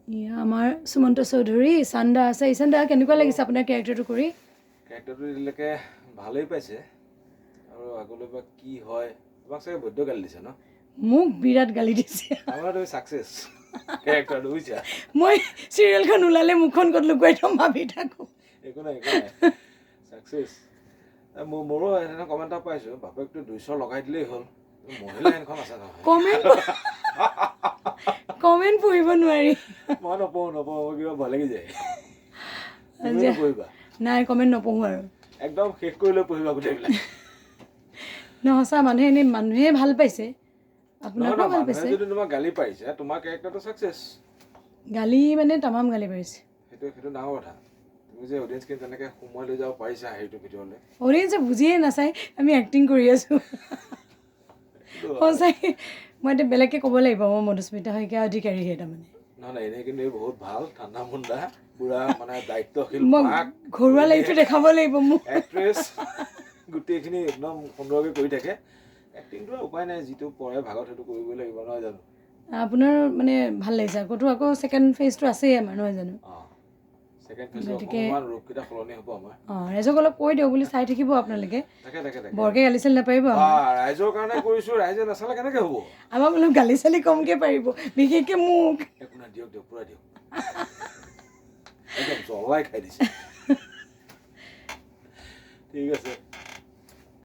ইয়া আমাৰ সুমন্ত চৌধুৰী চান্দা আছে ইচান্দা কেনেকুৱা লাগিছে আপোনাৰ ক্যাৰেক্টাৰটো কৰি ক্যাৰেক্টাৰটো দিলেকে ভালেই পাইছে আৰু আগলৈ বা কি হয় তোমাক চাগে বৈদ্য গালি দিছে ন মোক বিৰাট গালি দিছে আমাৰ তুমি সাকসেস ক্যাৰেক্টাৰটো বুজিছা মই সিৰিয়েলখন ওলালে মুখখন ক'ত লুকুৱাই থম ভাবি থাকো একো নাই সাকসেস মোৰো এনে কমেন্ট এটা পাইছো বাপেকটো 200 লগাই দিলেই হ'ল মহিলা এনেখন আছে নহয় কমেন্ট পঢ়িব নোৱাৰি মই নপঢ়ো কিবা ভাল লাগি যায় তুমি পঢ়িবা নাই কমেন্ট নপঢ়ো আৰু একদম শেষ কৰিলে পঢ়িবা গোটেইবিলাক নহসা মানুহে ভাল পাইছে আপোনাকো ভাল পাইছে যদি তোমাক গালি পাইছে তোমাৰ ক্যাৰেক্টাৰটো সাকসেস গালি মানে তামাম গালি পাৰিছে সেইটো ডাঙৰ কথা তুমি যে অডিয়েন্স কে তেনেকে সময় লৈ যাব পাৰিছা হেইটো ভিডিঅ'লে অডিয়েন্সে বুজিয়ে নাচাই আমি এক্টিং কৰি আছো সঁচাই মই এতিয়া বেলেগকে ক'ব লাগিব মই মধুস্মিতা শইকীয়া অধিকাৰী হে তাৰমানে নহয় এনে কিন্তু বহুত ভাল ঠাণ্ডা মুণ্ডা পুৰা মানে দায়িত্বশীল মাক ঘৰুৱা লাইফটো দেখাব লাগিব মোক এক্ট্ৰেছ গোটেইখিনি একদম সুন্দৰকৈ কৰি থাকে এক্টিংটো উপায় নাই যিটো পৰে ভাগত সেইটো কৰিবই লাগিব নহয় জানো আপোনাৰ মানে ভাল লাগিছে আকৌ সেকেন্ড ফেজটো আছে আমাৰ নহয় জানো সেকেন্ড ফেজটো অকমান ৰূপকিটা সলনি হ'ব আমাৰ ৰাইজক অলপ কৈ দিও বুলি চাই থাকিব আপোনালোকে তাকে বৰকে গালি চালি নাপাৰিব ৰাইজৰ কাৰণে কৰিছো ৰাইজে নাচালে কেনেকে হ'ব আমাক অলপ গালি চালি কমকে পাৰিব বিশেষকে মোক একো না দিয়ক পুৰা দিয়ক একদম জ্বলাই খাই দিছে ঠিক আছে